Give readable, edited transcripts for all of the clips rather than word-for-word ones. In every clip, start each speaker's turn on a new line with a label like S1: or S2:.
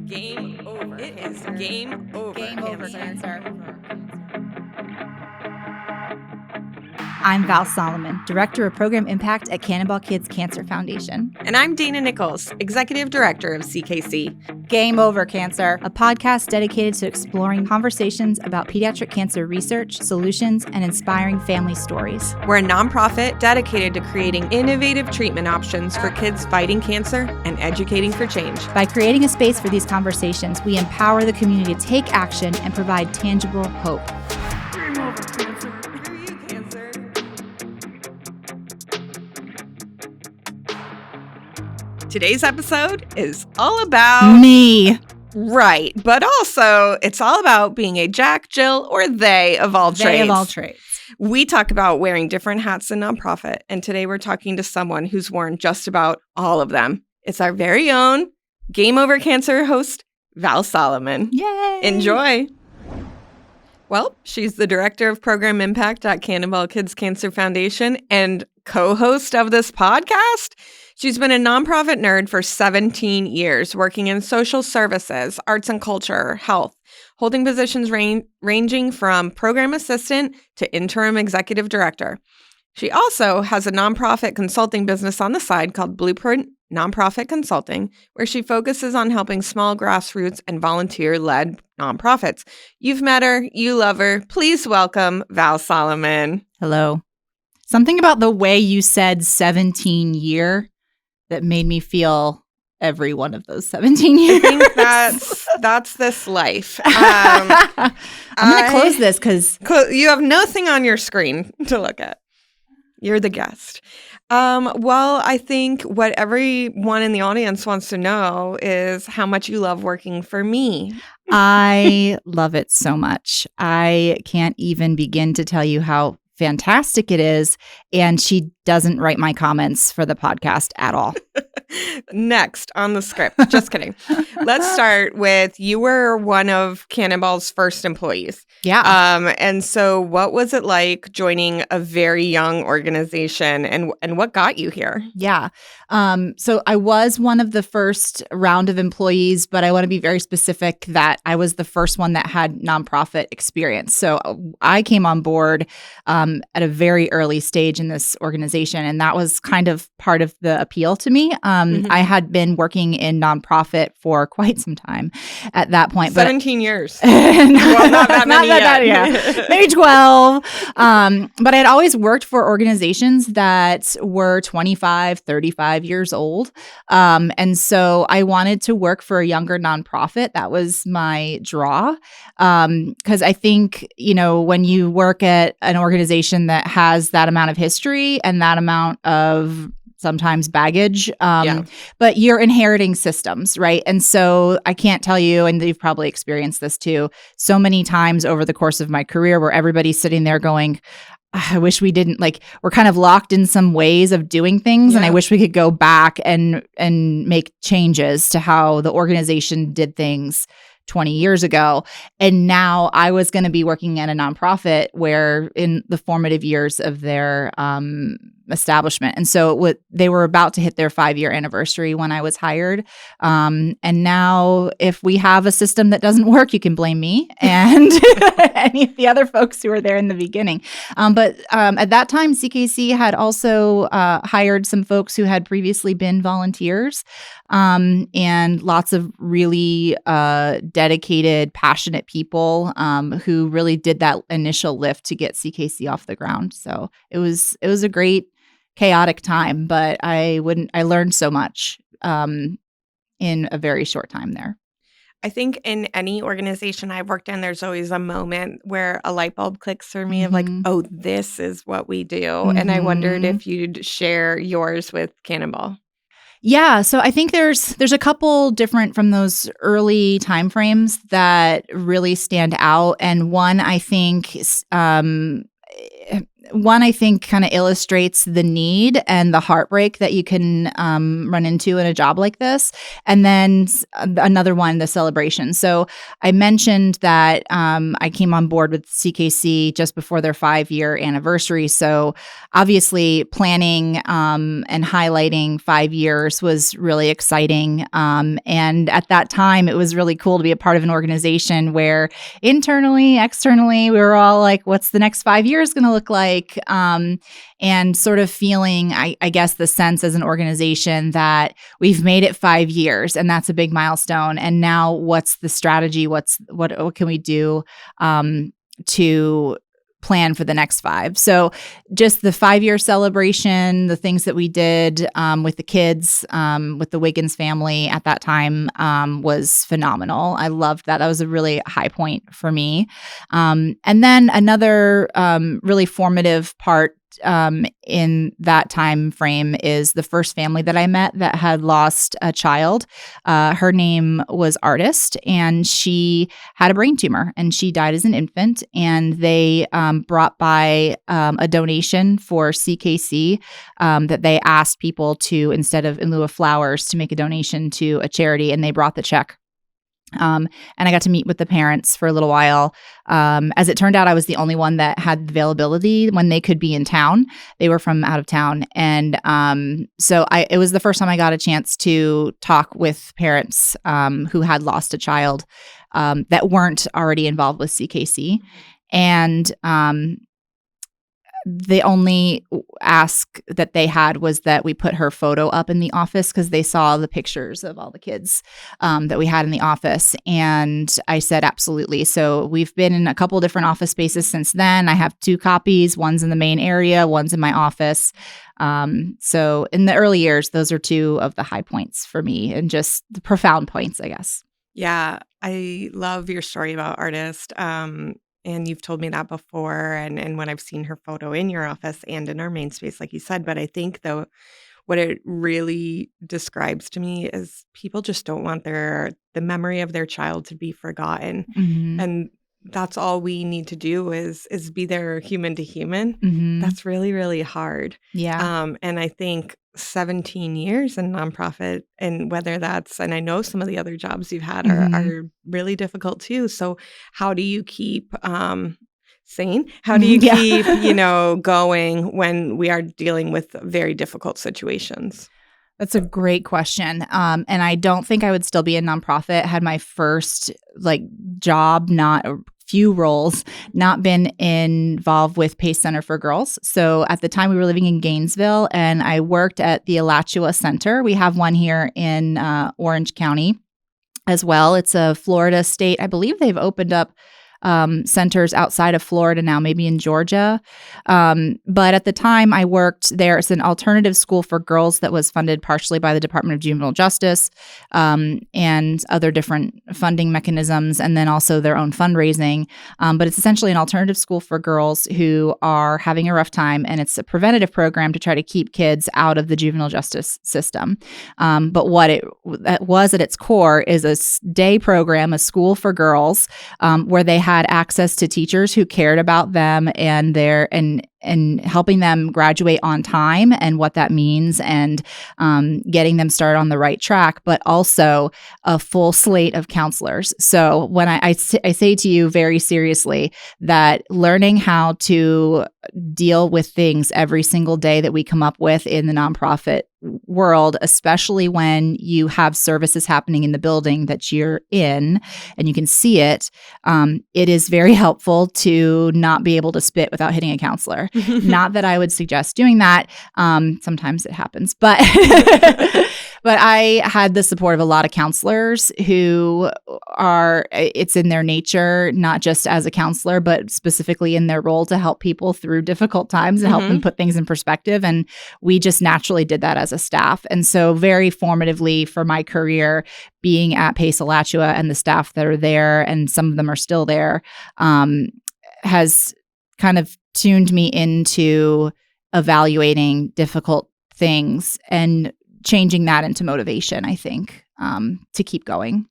S1: Game over. It is game over.
S2: Game over, cancer. I'm Val Solomon, Director of Program Impact at Cannonball Kids Cancer Foundation.
S1: And I'm Dana Nichols, Executive Director of CKC.
S2: Game Over Cancer, a podcast dedicated to exploring conversations about pediatric cancer research, solutions, and inspiring family stories.
S1: We're a nonprofit dedicated to creating innovative treatment options for kids fighting cancer and educating for change.
S2: By creating a space for these conversations, we empower the community to take action and provide tangible hope.
S1: Game over, cancer. Screw you, cancer. Today's episode is all about
S2: Me.
S1: Right, but also it's all about being a Jack, Jill, or they of all trades.
S2: They of all trades.
S1: We talk about wearing different hats in nonprofit, and today we're talking to someone who's worn just about all of them. It's our very own Game Over Cancer host, Val Solomon.
S2: Yay!
S1: Enjoy. Well, she's the Director of Program Impact at Cannonball Kids Cancer Foundation and co-host of this podcast. She's been a nonprofit nerd for 17 years, working in social services, arts and culture, health, holding positions ranging from program assistant to interim executive director. She also has a nonprofit consulting business on the side called Blueprint Nonprofit Consulting, where she focuses on helping small grassroots and volunteer-led nonprofits. You've met her. You love her. Please welcome Val Solomon.
S2: Hello. Something about the way you said 17-year that made me feel every one of those 17 years.
S1: I think that's this life.
S2: I'm going to close this because
S1: you have nothing on your screen to look at. You're the guest. Well, I think what everyone in the audience wants to know is how much you love working for me.
S2: I love it so much. I can't even begin to tell you how fantastic it is. And she doesn't write my comments for the podcast at all.
S1: Next on the script. Just kidding. Let's start with you were one of Cannonball's first employees.
S2: Yeah.
S1: And so what was it like joining a very young organization and what got you here?
S2: Yeah. So I was one of the first round of employees, but I want to be very specific that I was the first one that had nonprofit experience. So I came on board at a very early stage in this organization, and that was kind of part of the appeal to me. I had been working in nonprofit for quite some time at that point.
S1: 17 years.
S2: Well,
S1: not that many yet.
S2: Maybe 12. But I had always worked for organizations that were 25, 35 years old. And so I wanted to work for a younger nonprofit. That was my draw. Because I think, when you work at an organization that has that amount of history and that amount of sometimes baggage, but you're inheriting systems, right? And so I can't tell you, and you've probably experienced this too, so many times over the course of my career where everybody's sitting there going, I wish we didn't, we're kind of locked in some ways of doing things. And I wish we could go back and make changes to how the organization did things 20 years ago. And now I was going to be working at a nonprofit where in the formative years of their establishment. And so they were about to hit their 5-year anniversary when I was hired. And now if we have a system that doesn't work, you can blame me and any of the other folks who were there in the beginning. But at that time, CKC had also hired some folks who had previously been volunteers and lots of really dedicated, passionate people who really did that initial lift to get CKC off the ground. So it was a great chaotic time, but I learned so much in a very short time there.
S1: I think in any organization I've worked in, there's always a moment where a light bulb clicks for me of oh, this is what we do. And I wondered if you'd share yours with Cannonball.
S2: Yeah, so I think there's a couple different from those early timeframes that really stand out. And one, I think, one, I think, kind of illustrates the need and the heartbreak that you can run into in a job like this. And then another one, the celebration. So I mentioned that I came on board with CKC just before their 5-year anniversary. So obviously planning and highlighting 5 years was really exciting. And at that time, it was really cool to be a part of an organization where internally, externally, we were all like, what's the next 5 years going to look like? And sort of feeling, I guess, the sense as an organization that we've made it 5 years, and that's a big milestone. And now, what's the strategy? What can we do to plan for the next 5? So just the 5-year celebration, the things that we did with the kids, with the Wiggins family at that time was phenomenal. I loved that. That was a really high point for me. And then another really formative part in that time frame is the first family that I met that had lost a child. Her name was Artist, and she had a brain tumor, and she died as an infant. And they brought by a donation for CKC that they asked people to, instead of in lieu of flowers, to make a donation to a charity, and they brought the check. And I got to meet with the parents for a little while. As it turned out, I was the only one that had availability when they could be in town. They were from out of town. And so it was the first time I got a chance to talk with parents who had lost a child that weren't already involved with CKC. And the only ask that they had was that we put her photo up in the office because they saw the pictures of all the kids that we had in the office. And I said, absolutely. So we've been in a couple different office spaces since then. I have 2 copies. One's in the main area, one's in my office. So in the early years, those are 2 of the high points for me, and just the profound points, I guess.
S1: Yeah, I love your story about Artist. And you've told me that before, and when I've seen her photo in your office and in our main space, like you said. But I think, though, what it really describes to me is people just don't want the memory of their child to be forgotten.
S2: Mm-hmm.
S1: And that's all we need to do is be there human to human.
S2: Mm-hmm.
S1: That's really, really hard.
S2: Yeah.
S1: And I think 17 years in nonprofit, and whether that's, and I know some of the other jobs you've had are really difficult too. So how do you keep sane? How do you keep, going when we are dealing with very difficult situations?
S2: That's a great question. And I don't think I would still be in nonprofit had my first job, not a few roles, not been involved with Pace Center for Girls. So at the time we were living in Gainesville, and I worked at the Alachua Center. We have one here in Orange County as well. It's a Florida state. I believe they've opened up centers outside of Florida now, maybe in Georgia. But at the time I worked there, it's an alternative school for girls that was funded partially by the Department of Juvenile Justice and other different funding mechanisms, and then also their own fundraising. But it's essentially an alternative school for girls who are having a rough time, and it's a preventative program to try to keep kids out of the juvenile justice system. But what it was at its core is a day program, a school for girls, where they had access to teachers who cared about them and and helping them graduate on time and what that means, and getting them started on the right track, but also a full slate of counselors. So when I say to you very seriously that learning how to deal with things every single day that we come up with in the nonprofit world, especially when you have services happening in the building that you're in and you can see it, it is very helpful to not be able to spit without hitting a counselor. Not that I would suggest doing that. Sometimes it happens, but but I had the support of a lot of counselors who it's in their nature, not just as a counselor, but specifically in their role to help people through difficult times and help them put things in perspective. And we just naturally did that as a staff. And so very formatively for my career, being at Pace Alachua and the staff that are there, and some of them are still there, has kind of tuned me into evaluating difficult things and changing that into motivation, I think, to keep going.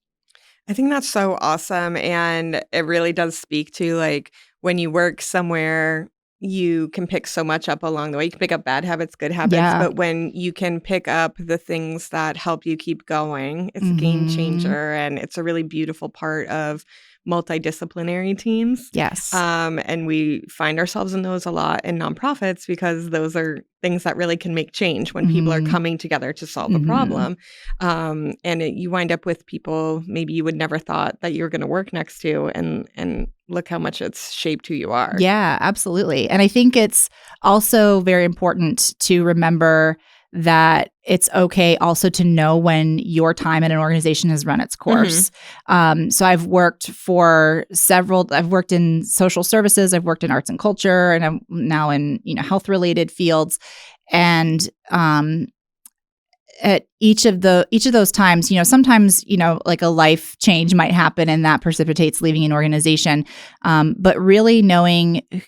S1: I think that's so awesome. And it really does speak to when you work somewhere you can pick so much up along the way. You can pick up bad habits, good habits,
S2: Yeah.
S1: but when you can pick up the things that help you keep going, it's a game changer, and it's a really beautiful part of multidisciplinary teams.
S2: Yes.
S1: And we find ourselves in those a lot in nonprofits because those are things that really can make change when people are coming together to solve a problem. And you wind up with people maybe you would never thought that you were going to work next to, and look how much it's shaped who you are.
S2: Yeah, absolutely. And I think it's also very important to remember that it's okay also to know when your time in an organization has run its course. So I've worked I've worked in social services, I've worked in arts and culture, and I'm now in, health related fields. And at each of those times, sometimes, like a life change might happen and that precipitates leaving an organization. But really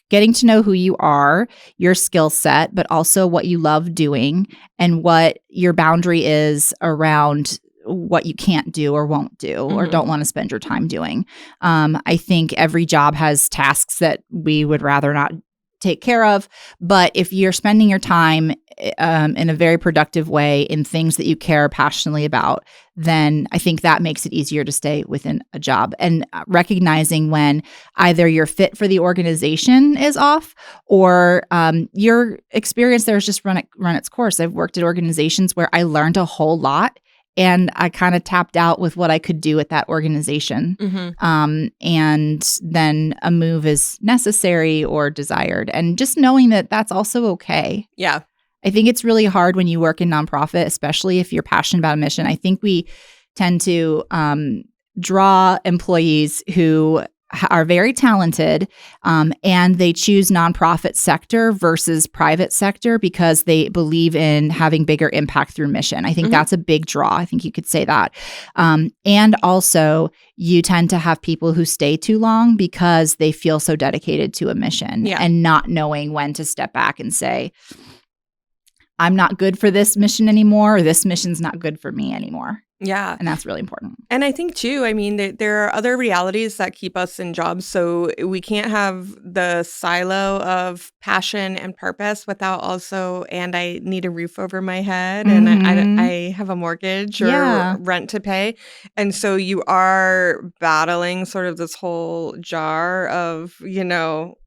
S2: getting to know who you are, your skill set, but also what you love doing and what your boundary is around what you can't do or won't do or don't want to spend your time doing. I think every job has tasks that we would rather not take care of. But if you're spending your time in a very productive way in things that you care passionately about, then I think that makes it easier to stay within a job. And recognizing when either your fit for the organization is off or your experience there has just run its course. I've worked at organizations where I learned a whole lot and I kind of tapped out with what I could do at that organization. And then a move is necessary or desired. And just knowing that that's also okay.
S1: Yeah.
S2: I think it's really hard when you work in nonprofit, especially if you're passionate about a mission. I think we tend to draw employees who are very talented and they choose nonprofit sector versus private sector because they believe in having bigger impact through mission. I think that's a big draw. I think you could say that. And also you tend to have people who stay too long because they feel so dedicated to a mission and not knowing when to step back and say, I'm not good for this mission anymore, or this mission's not good for me anymore.
S1: Yeah.
S2: And that's really important.
S1: And I think, too, there are other realities that keep us in jobs. So we can't have the silo of passion and purpose without also, and I need a roof over my head and I have a mortgage or rent to pay. And so you are battling sort of this whole jar of,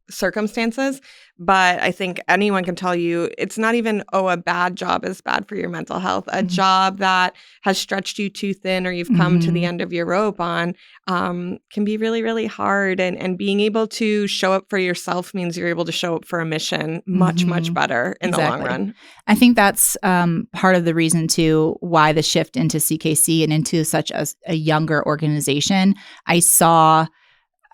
S1: circumstances. But I think anyone can tell you it's not even, a bad job is bad for your mental health. A job that has stretched you too thin or you've come to the end of your rope on can be really, really hard. And being able to show up for yourself means you're able to show up for a mission much, much better in the long run.
S2: I think that's part of the reason, too, why the shift into CKC and into such a younger organization.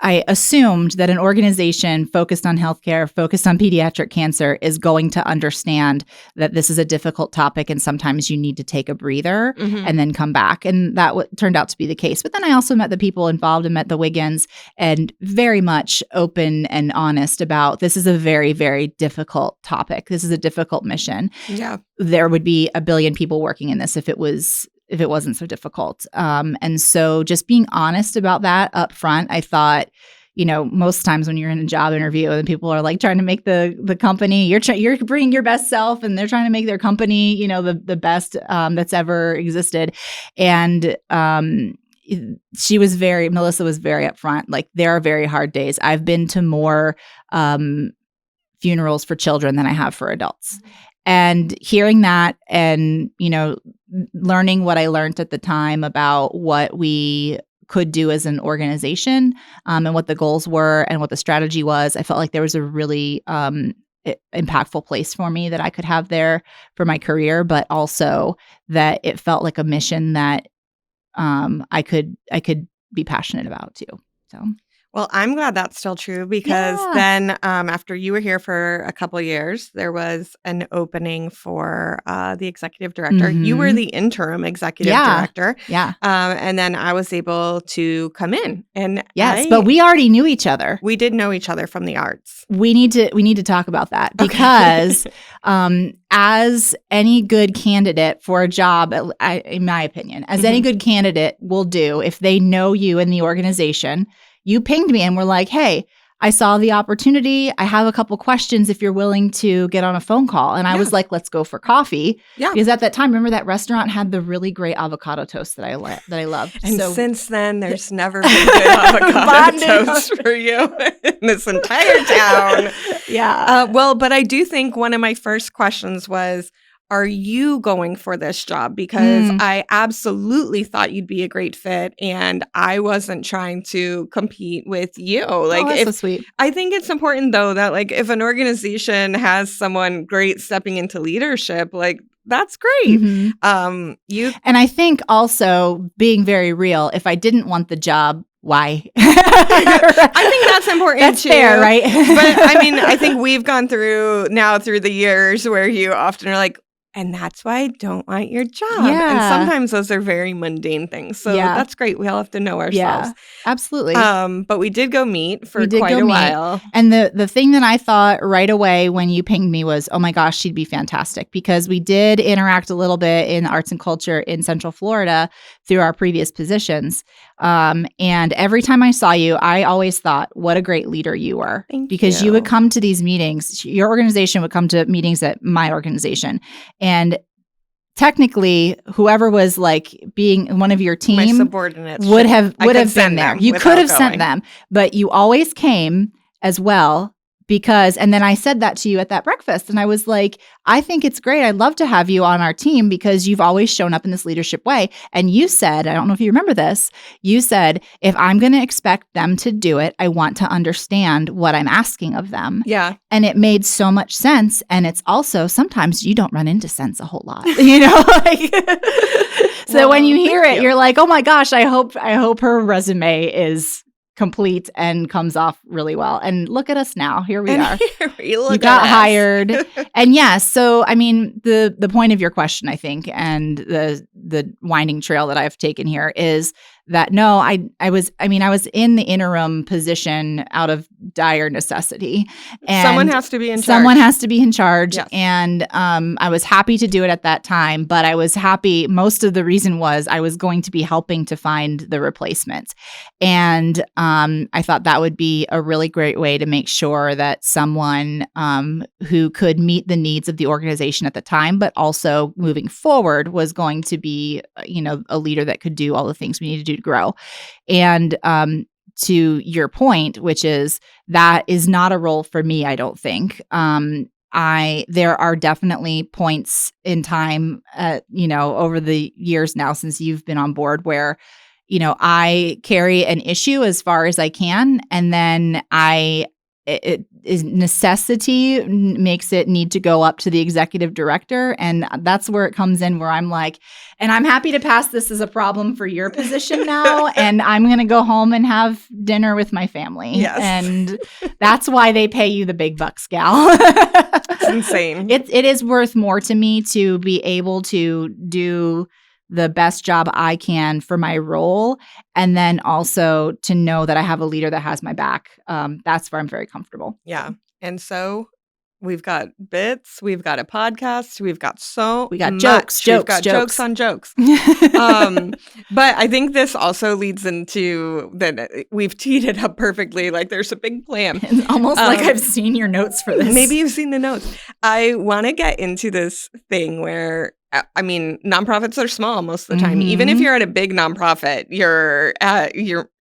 S2: I assumed that an organization focused on healthcare, focused on pediatric cancer is going to understand that this is a difficult topic and sometimes you need to take a breather and then come back. And that turned out to be the case. But then I also met the people involved and met the Wiggins and very much open and honest about this is a very, very difficult topic. This is a difficult mission. Yeah. There would be a billion people working in this if it wasn't so difficult. And so just being honest about that up front, I thought, most times when you're in a job interview and people are like trying to make the company, you're bringing your best self and they're trying to make their company, the best that's ever existed. And Melissa was very upfront. Like, there are very hard days. I've been to more funerals for children than I have for adults. And hearing that and, learning what I learned at the time about what we could do as an organization and what the goals were and what the strategy was, I felt like there was a really impactful place for me that I could have there for my career, but also that it felt like a mission that I could be passionate about too. So.
S1: Well, I'm glad that's still true because then after you were here for a couple of years, there was an opening for the executive director. You were the interim executive director. Yeah. And then I was able to come in. And
S2: but we already knew each other.
S1: We did know each other from the arts.
S2: We need to talk about that because as any good candidate for a job, in my opinion, as any good candidate will do, if they know you in the organization, you pinged me and were like, hey, I saw the opportunity. I have a couple questions if you're willing to get on a phone call. And I was like, let's go for coffee.
S1: Yeah.
S2: Because at that time, remember that restaurant had the really great avocado toast that I loved.
S1: And since then, there's never been good avocado toast for you in this entire town.
S2: Yeah.
S1: Well, but I do think one of my first questions was, are you going for this job? Because I absolutely thought you'd be a great fit, and I wasn't trying to compete with you. Like,
S2: that's so sweet.
S1: I think it's important, though, that like if an organization has someone great stepping into leadership, like that's great.
S2: And I think also being very real, if I didn't want the job, why?
S1: I think that's important
S2: that's
S1: too.
S2: Fair, right?
S1: But I mean, I think we've gone through the years where you often are like, and that's why I don't want your job.
S2: Yeah.
S1: And sometimes those are very mundane things. So that's great. We all have to know ourselves.
S2: Yeah, absolutely.
S1: But we did go meet for quite a while.
S2: And the thing that I thought right away when you pinged me was, oh my gosh, she'd be fantastic. Because we did interact a little bit in arts and culture in Central Florida through our previous positions. And every time I saw you, I always thought, what a great leader you were. Because you would come to these meetings. Your organization would come to meetings at my organization. And technically, whoever was like being one of your team,
S1: my subordinates
S2: would have been there. You could have sent them, but you always came as well. Because, and then I said that to you at that breakfast, and I was like, I think it's great. I'd love to have you on our team because you've always shown up in this leadership way. And you said, I don't know if you remember this, you said, if I'm going to expect them to do it, I want to understand what I'm asking of them.
S1: Yeah.
S2: And it made so much sense. And it's also, sometimes you don't run into sense a whole lot, you know? So when you hear it, you're like, oh my gosh, I hope her resume is complete and comes off really well. And look at us now. Here we are. You got hired. And yes, so I mean, the point of your question, I think, and the winding trail that I've taken here is that no, I was in the interim position out of dire necessity. And
S1: someone has to be in charge.
S2: Someone has to be in charge.
S1: Yes.
S2: And I was happy to do it at that time, but I was happy. Most of the reason was I was going to be helping to find the replacement. And I thought that would be a really great way to make sure that someone who could meet the needs of the organization at the time, but also moving forward was going to be, a leader that could do all the things we need to do to grow. And to your point, which is that is not a role for me, I don't think. There are definitely points in time, over the years now since you've been on board where, I carry an issue as far as I can, and then it is necessity makes it need to go up to the executive director. And that's where it comes in, where I'm like, and I'm happy to pass this as a problem for your position now. And I'm going to go home and have dinner with my family.
S1: Yes.
S2: And that's why they pay you the big bucks, gal.
S1: It's insane.
S2: It is worth more to me to be able to do the best job I can for my role. And then also to know that I have a leader that has my back. That's where I'm very comfortable.
S1: Yeah. And so we've got bits, we've got a podcast, we've got
S2: jokes
S1: on jokes. But I think this also leads into that we've teed it up perfectly. Like there's a big plan.
S2: It's almost like I've seen your notes for this.
S1: Maybe you've seen the notes. I want to get into this thing where nonprofits are small most of the time. Even if you're at a big nonprofit,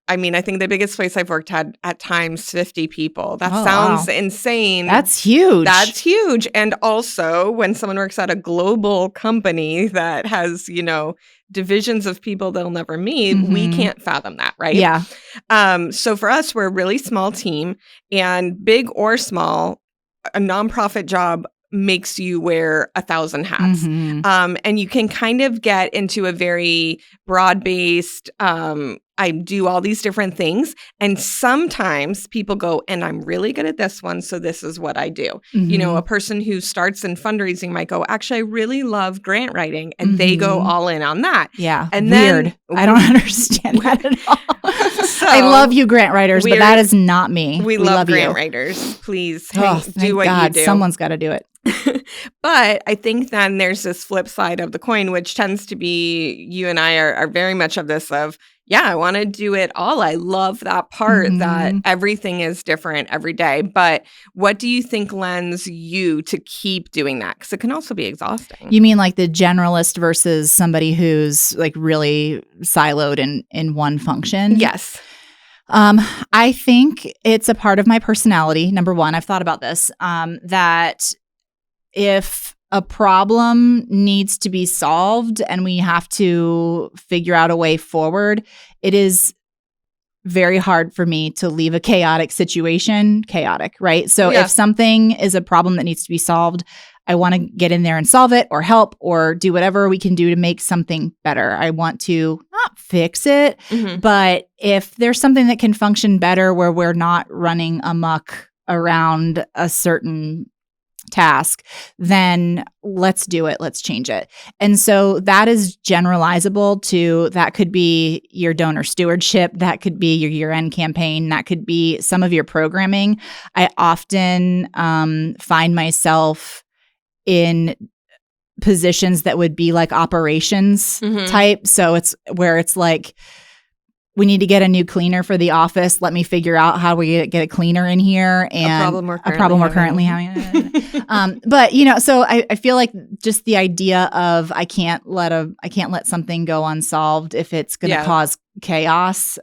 S1: I think the biggest place I've worked had at times 50 people. That sounds insane.
S2: That's huge.
S1: That's huge. And also when someone works at a global company that has, divisions of people they'll never meet, we can't fathom that, right?
S2: Yeah.
S1: So for us, we're a really small team, and big or small, a nonprofit job makes you wear 1,000 hats. And you can kind of get into a very broad-based, I do all these different things. And sometimes people go, and I'm really good at this one, so this is what I do. A person who starts in fundraising might go, actually, I really love grant writing. And they go all in on that.
S2: Yeah.
S1: And
S2: weird. I don't understand that at all. I love you grant writers, but that is not me.
S1: We love grant writers. Please do what you do.
S2: Someone's got to do it.
S1: But I think then there's this flip side of the coin, which tends to be, you and I are very much of this of, Yeah, I want to do it all. I love that part that everything is different every day. But what do you think lends you to keep doing that? Because it can also be exhausting.
S2: You mean like the generalist versus somebody who's like really siloed in one function?
S1: Yes.
S2: I think it's a part of my personality. Number one, I've thought about this, that if a problem needs to be solved and we have to figure out a way forward, it is very hard for me to leave a chaotic situation chaotic, right? So if something is a problem that needs to be solved, I want to get in there and solve it or help or do whatever we can do to make something better. I want to not fix it, but if there's something that can function better where we're not running amok around a certain task, then let's do it. Let's change it. And so that is generalizable to, that could be your donor stewardship. That could be your year-end campaign. That could be some of your programming. I often find myself in positions that would be like operations type. So it's where it's like, we need to get a new cleaner for the office. Let me figure out how we get a cleaner in here. And
S1: a problem we're currently
S2: having. But so I feel like just the idea of I can't let something go unsolved if it's going to cause chaos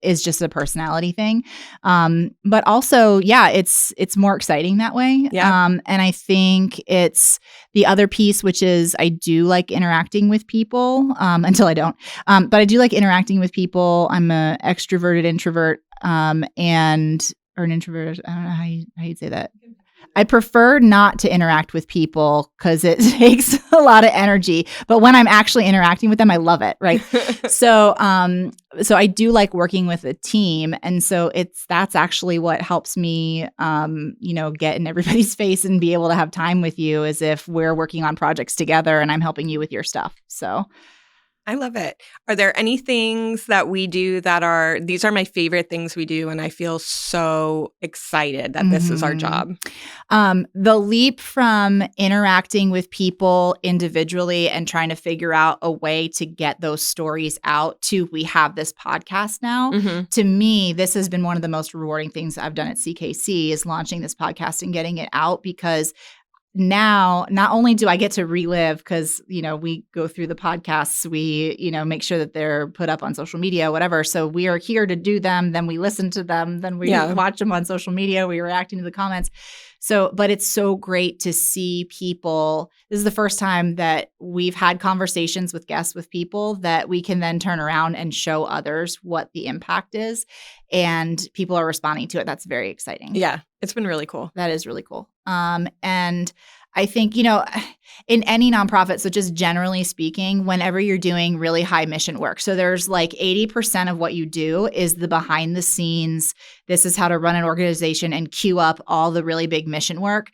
S2: is just a personality thing. But also, it's more exciting that way. And I think it's the other piece, which is I do like interacting with people until I don't. But I do like interacting with people. I'm an extroverted introvert or an introvert. I don't know how you'd say that. I prefer not to interact with people because it takes a lot of energy. But when I'm actually interacting with them, I love it, right? So I do like working with a team, and so that's actually what helps me, get in everybody's face and be able to have time with you, as if we're working on projects together and I'm helping you with your stuff. So.
S1: I love it. Are there any things that we do these are my favorite things we do, and I feel so excited that this is our job?
S2: The leap from interacting with people individually and trying to figure out a way to get those stories out to we have this podcast now. To me, this has been one of the most rewarding things I've done at CKC is launching this podcast and getting it out, because now, not only do I get to relive, because, we go through the podcasts, we, make sure that they're put up on social media, whatever. So we are here to do them. Then we listen to them. Then we watch them on social media. We reacting to the comments. So, but it's so great to see people. This is the first time that we've had conversations with guests with people that we can then turn around and show others what the impact is. And people are responding to it. That's very exciting.
S1: Yeah, it's been really cool.
S2: That is really cool. And I think, in any nonprofit, so just generally speaking, whenever you're doing really high mission work, so there's like 80% of what you do is the behind the scenes. This is how to run an organization and queue up all the really big mission work.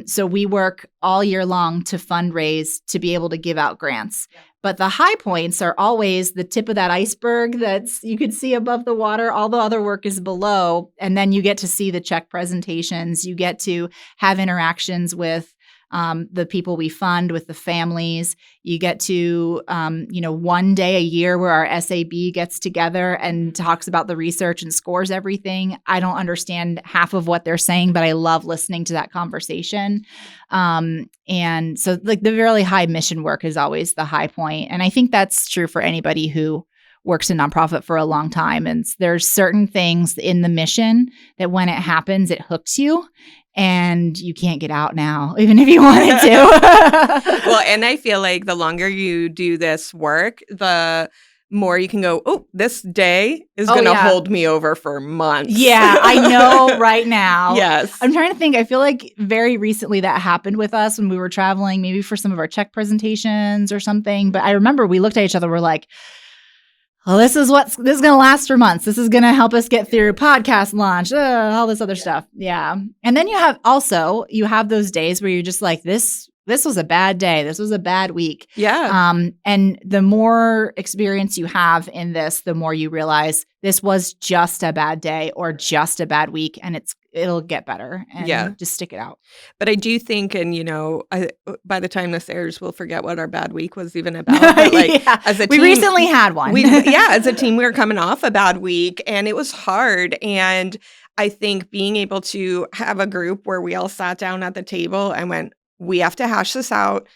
S2: So we work all year long to fundraise to be able to give out grants. But the high points are always the tip of that iceberg that's you could see above the water. All the other work is below. And then you get to see the check presentations. You get to have interactions with the people we fund, with the families. You get to, one day a year where our SAB gets together and talks about the research and scores everything. I don't understand half of what they're saying, but I love listening to that conversation. And so like the really high mission work is always the high point. And I think that's true for anybody who works in nonprofit for a long time. And there's certain things in the mission that when it happens, it hooks you. And you can't get out now, even if you wanted to.
S1: Well, and I feel like the longer you do this work, the more you can go, oh, this day is going to hold me over for months.
S2: Yeah, I know right now.
S1: Yes.
S2: I'm trying to think. I feel like very recently that happened with us when we were traveling, maybe for some of our check presentations or something. But I remember we looked at each other, we're like, well, this is going to last for months. This is going to help us get through podcast launch, all this other stuff. Yeah. And then you have those days where you're just like, this this was a bad day. This was a bad week.
S1: Yeah.
S2: And the more experience you have in this, the more you realize this was just a bad day or just a bad week, and it'll get better. And just stick it out.
S1: But I do think, and by the time this airs, we'll forget what our bad week was even about. But as a team,
S2: we recently had one.
S1: As a team, we were coming off a bad week, and it was hard. And I think being able to have a group where we all sat down at the table and went, we have to hash this out.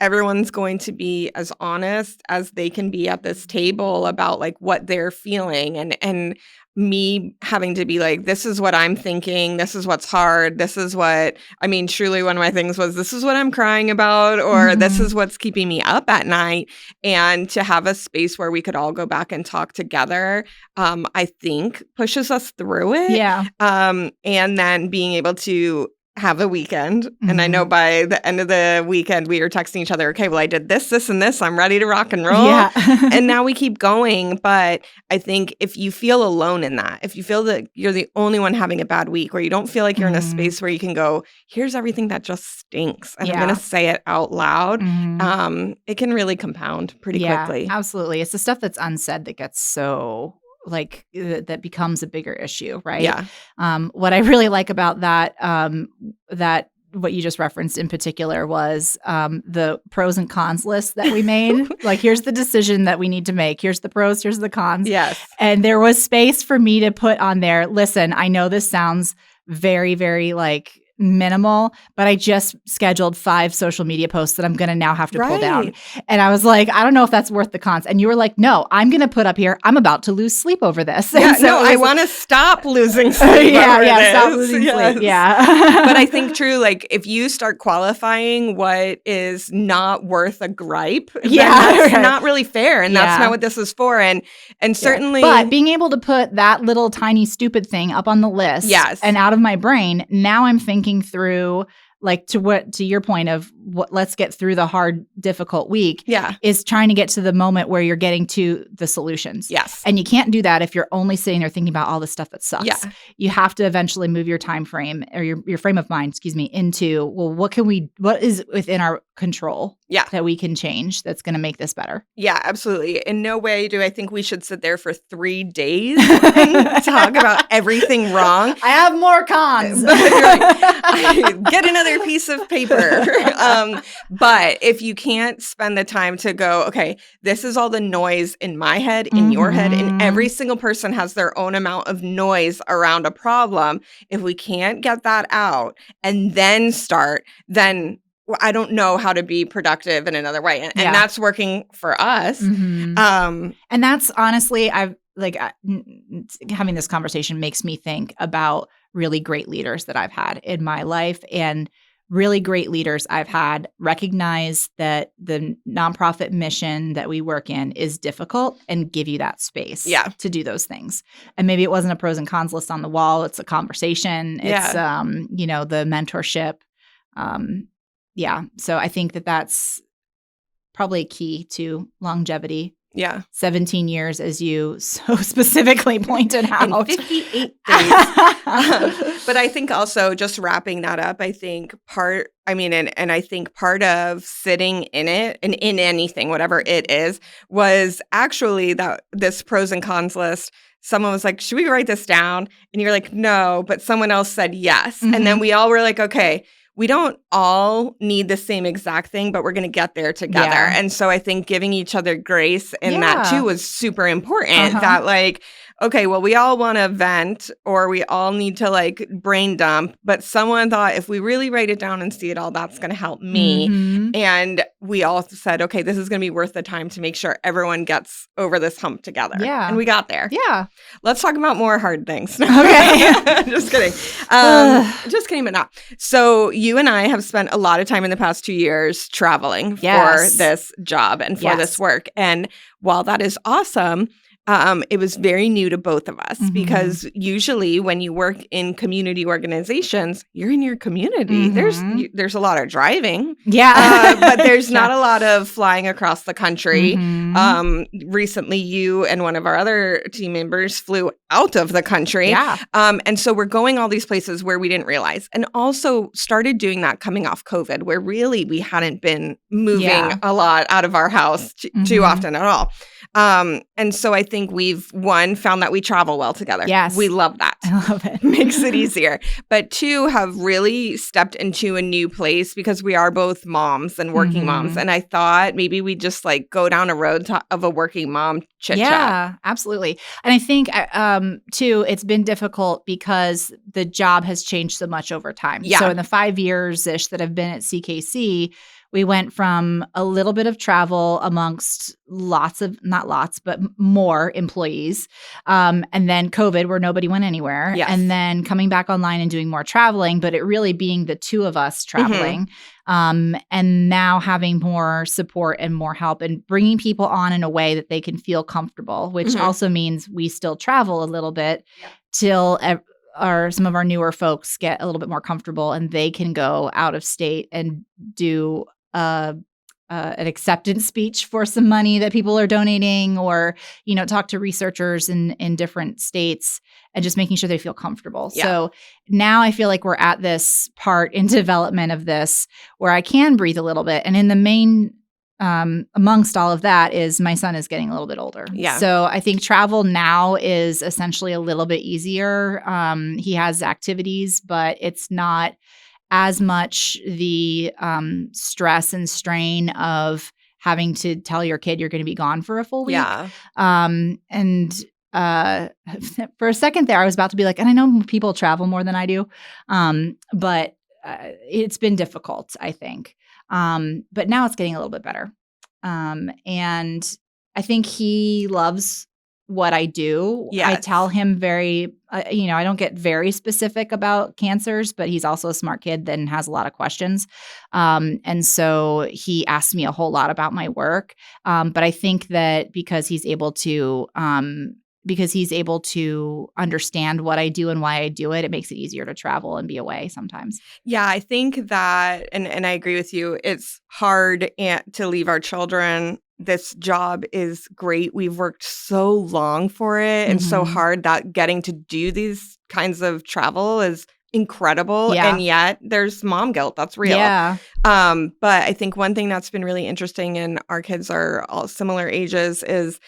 S1: Everyone's going to be as honest as they can be at this table about like what they're feeling, and me having to be like, this is what I'm thinking. This is what's hard. This is what, truly one of my things was, this is what I'm crying about, or this is what's keeping me up at night. And to have a space where we could all go back and talk together, I think pushes us through it.
S2: Yeah.
S1: And then being able to have a weekend. And I know by the end of the weekend, we were texting each other, okay, well, I did this, this, and this. I'm ready to rock and roll.
S2: Yeah.
S1: And now we keep going. But I think if you feel alone in that, if you feel that you're the only one having a bad week, or you don't feel like you're in a space where you can go, here's everything that just stinks, and I'm going to say it out loud, it can really compound pretty quickly.
S2: Absolutely. It's the stuff that's unsaid that gets so that becomes a bigger issue, right?
S1: Yeah.
S2: What I really like about that what you just referenced in particular was the pros and cons list that we made. Like, here's the decision that we need to make. Here's the pros, here's the cons.
S1: Yes.
S2: And there was space for me to put on there, listen, I know this sounds very, very minimal, but I just scheduled 5 social media posts that I'm going to now have to pull down. And I was like, I don't know if that's worth the cons. And you were like, no, I'm going to put up here, I'm about to lose sleep over this.
S1: Yeah, I want to stop losing sleep over this.
S2: Stop losing sleep. Yeah.
S1: But I think true, if you start qualifying what is not worth a gripe, that's not really fair. And that's not what this is for. And certainly.
S2: But being able to put that little tiny stupid thing up on the list and out of my brain, now I'm thinking through to your point of what, let's get through the hard, difficult week is trying to get to the moment where you're getting to the solutions. Yes. And you can't do that if you're only sitting there thinking about all the stuff that sucks. Yeah. You have to eventually move your time frame or your frame of mind, into, well, what is within our control that we can change that's going to make this better? Yeah,
S1: absolutely. In no way do I think we should sit there for 3 days and talk about everything wrong.
S2: I have more cons.
S1: Get another piece of paper. But if you can't spend the time to go, okay, this is all the noise in my head, in your head, and every single person has their own amount of noise around a problem. If we can't get that out and then start, then I don't know how to be productive in another way. And that's working for us.
S2: And that's honestly, having this conversation makes me think about really great leaders that I've had in my life, and really great leaders I've had recognize that the nonprofit mission that we work in is difficult and give you that space to do those things. And maybe it wasn't a pros and cons list on the wall. It's a conversation. It's, the mentorship. So I think that's probably key to longevity.
S1: Yeah.
S2: 17 years, as you so specifically pointed out.
S1: And 58 days. But I think also, just wrapping that up, I think I think part of sitting in it, and in anything, whatever it is, was actually that this pros and cons list. Someone was like, should we write this down? And you're like, no, but someone else said yes. And then we all were like, okay, we don't all need the same exact thing, but we're going to get there together. Yeah. And so I think giving each other grace in that too was super important. That okay, well, we all want to vent, or we all need to brain dump, but someone thought, if we really write it down and see it all, that's going to help me. And we all said, okay, this is going to be worth the time to make sure everyone gets over this hump together. Yeah. And we got there.
S2: Yeah.
S1: Let's talk about more hard things.
S2: Okay.
S1: Just kidding. Just kidding, but not. So you and I have spent a lot of time in the past 2 years traveling for this job and for this work. And while that is awesome, it was very new to both of us
S2: Mhm.
S1: because usually when you work in community organizations, you're in your community.
S2: Mhm.
S1: There's a lot of driving,
S2: Yeah.
S1: but there's
S2: Yeah.
S1: not a lot of flying across the country.
S2: Mhm.
S1: Recently, you and one of our other team members flew out of the country.
S2: Yeah.
S1: And so we're going all these places where we didn't realize, and also started doing that coming off COVID, where really we hadn't been moving
S2: Yeah.
S1: a lot out of our house too
S2: Mhm.
S1: often at all. And so I think we've, one, found that we travel well together.
S2: Yes.
S1: We love that.
S2: I love it.
S1: Makes it easier. But two, have really stepped into a new place because we are both moms and working moms.
S2: Mhm.
S1: And I thought maybe we just like go down a road of a working mom chit chat.
S2: Yeah, absolutely. And I think, too, it's been difficult because the job has changed so much over time.
S1: Yeah.
S2: So in the 5 years-ish that I've been at CKC, we went from a little bit of travel amongst not lots, but more employees. And then COVID, where nobody went anywhere.
S1: Yes.
S2: And then coming back online and doing more traveling, but it really being the two of us traveling. And now having more support and more help and bringing people on in a way that they can feel comfortable, which also means we still travel a little bit till some of our newer folks get a little bit more comfortable and they can go out of state and do an acceptance speech for some money that people are donating, or talk to researchers in different states, and just making sure they feel comfortable.
S1: Yeah.
S2: So now I feel like we're at this part in development of this where I can breathe a little bit. And in the main amongst all of that is my son is getting a little bit older.
S1: Yeah.
S2: So I think travel now is essentially a little bit easier. He has activities, but it's not as much the stress and strain of having to tell your kid you're going to be gone for a full week.
S1: Yeah.
S2: And for a second there, I was about to be like, and I know people travel more than I do, but it's been difficult, I think. But now it's getting a little bit better. And I think he loves what I do.
S1: Yes.
S2: I tell him very, I don't get very specific about cancers, but he's also a smart kid and has a lot of questions. And so he asks me a whole lot about my work. But I think that because he's able to understand what I do and why I do it, it makes it easier to travel and be away sometimes.
S1: Yeah, I think that, and I agree with you, it's hard to leave our children. This job is great. We've worked so long for it and so hard that getting to do these kinds of travel is incredible.
S2: Yeah.
S1: And yet there's mom guilt. That's real.
S2: Yeah.
S1: But I think one thing that's been really interesting, and our kids are all similar ages, is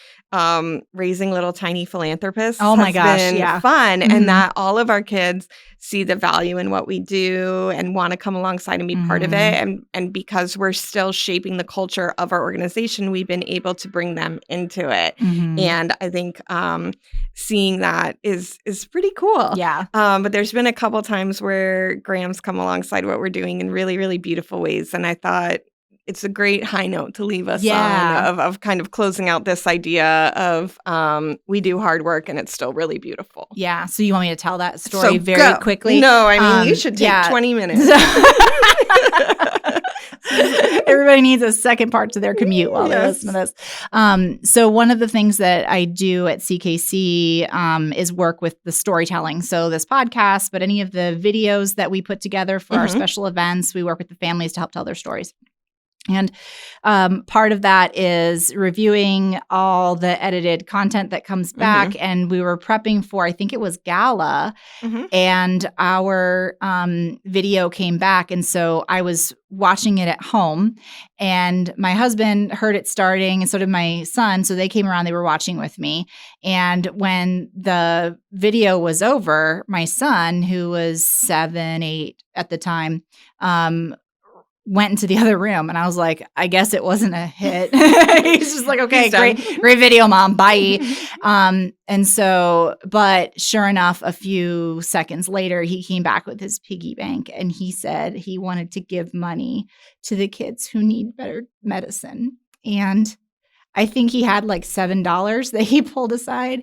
S1: raising little tiny philanthropists.
S2: Oh my
S1: has
S2: gosh,
S1: been
S2: yeah.
S1: fun. And that all of our kids see the value in what we do and want to come alongside and be part of it. And because we're still shaping the culture of our organization, we've been able to bring them into it. And I think seeing that is pretty cool.
S2: Yeah.
S1: But there's been a couple times where Graham's come alongside what we're doing in really, really beautiful ways. And I thought it's a great high note to leave us on of kind of closing out this idea of we do hard work and it's still really beautiful.
S2: Yeah. So you want me to tell that story
S1: So
S2: very quickly?
S1: No, I mean, you should take 20 minutes.
S2: Everybody needs a second part to their commute while they listen to this. So one of the things that I do at CKC is work with the storytelling. So this podcast, but any of the videos that we put together for our special events, we work with the families to help tell their stories. And part of that is reviewing all the edited content that comes back. And we were prepping for, I think it was Gala, and our video came back. And so I was watching it at home, and my husband heard it starting, and so did my son. So they came around, they were watching with me. And when the video was over, my son, who was 7, 8 at the time, went into the other room, and I was like, I guess it wasn't a hit. He's just like, okay, great video, Mom. Bye. And so, but sure enough, a few seconds later, he came back with his piggy bank, and he said he wanted to give money to the kids who need better medicine. And I think he had like $7 that he pulled aside.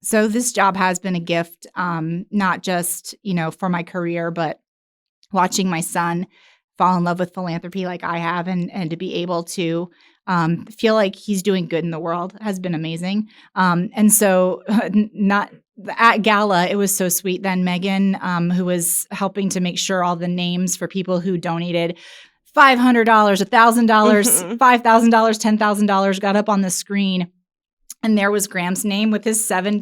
S2: So this job has been a gift, not just, for my career, but watching my son fall in love with philanthropy like I have, and to be able to Feel like he's doing good in the world, has been amazing. And so at Gala, it was so sweet. Then Megan, who was helping to make sure all the names for people who donated $500, $1,000, $5,000, $10,000 got up on the screen. And there was Graham's name with his $7.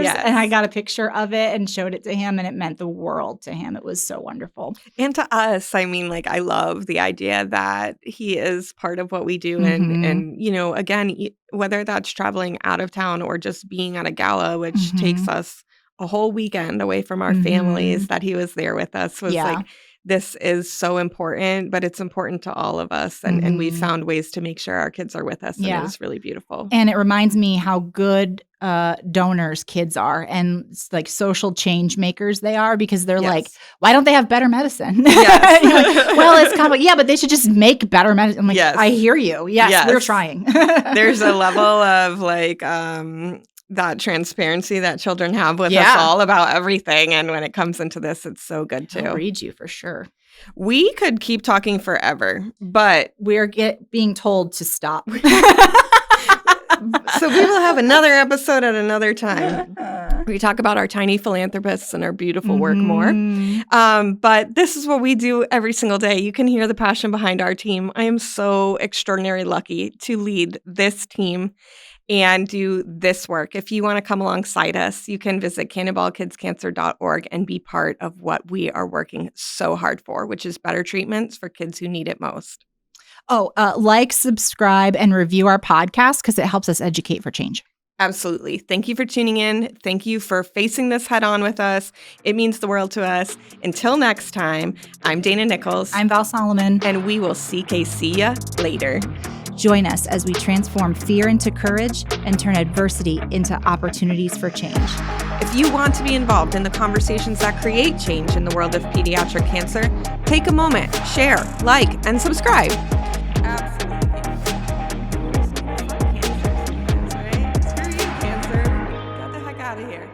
S1: Yes.
S2: And I got a picture of it and showed it to him. And it meant the world to him. It was so wonderful.
S1: And to us, I mean, like, I love the idea that he is part of what we do. And you know, again, whether that's traveling out of town or just being at a gala, which takes us a whole weekend away from our families, that he was there with us was like, this is so important, but it's important to all of us. And we found ways to make sure our kids are with us. And it was really beautiful.
S2: And it reminds me how good donors kids are and like social change makers they are, because they're like, why don't they have better medicine?
S1: Yes.
S2: Like, well, it's kind of but they should just make better medicine. I'm like, I hear you. Yes, we're trying.
S1: There's a level of like that transparency that children have with us all about everything. And when it comes into this, it's so good too.
S2: I'll read you for sure.
S1: We could keep talking forever, but
S2: we're being told to stop.
S1: So we will have another episode at another time. We talk about our tiny philanthropists and our beautiful work more. But this is what we do every single day. You can hear the passion behind our team. I am so extraordinarily lucky to lead this team and do this work. If you want to come alongside us, you can visit cannonballkidscancer.org and be part of what we are working so hard for, which is better treatments for kids who need it most.
S2: Like, subscribe, and review our podcast because it helps us educate for change.
S1: Absolutely. Thank you for tuning in. Thank you for facing this head on with us. It means the world to us. Until next time, I'm Dana Nichols.
S2: I'm Val Solomon.
S1: And we will see ya later.
S2: Join us as we transform fear into courage and turn adversity into opportunities for change.
S1: If you want to be involved in the conversations that create change in the world of pediatric cancer, take a moment, share, like, and subscribe. Absolutely. Screw you, cancer. Get the heck out of here.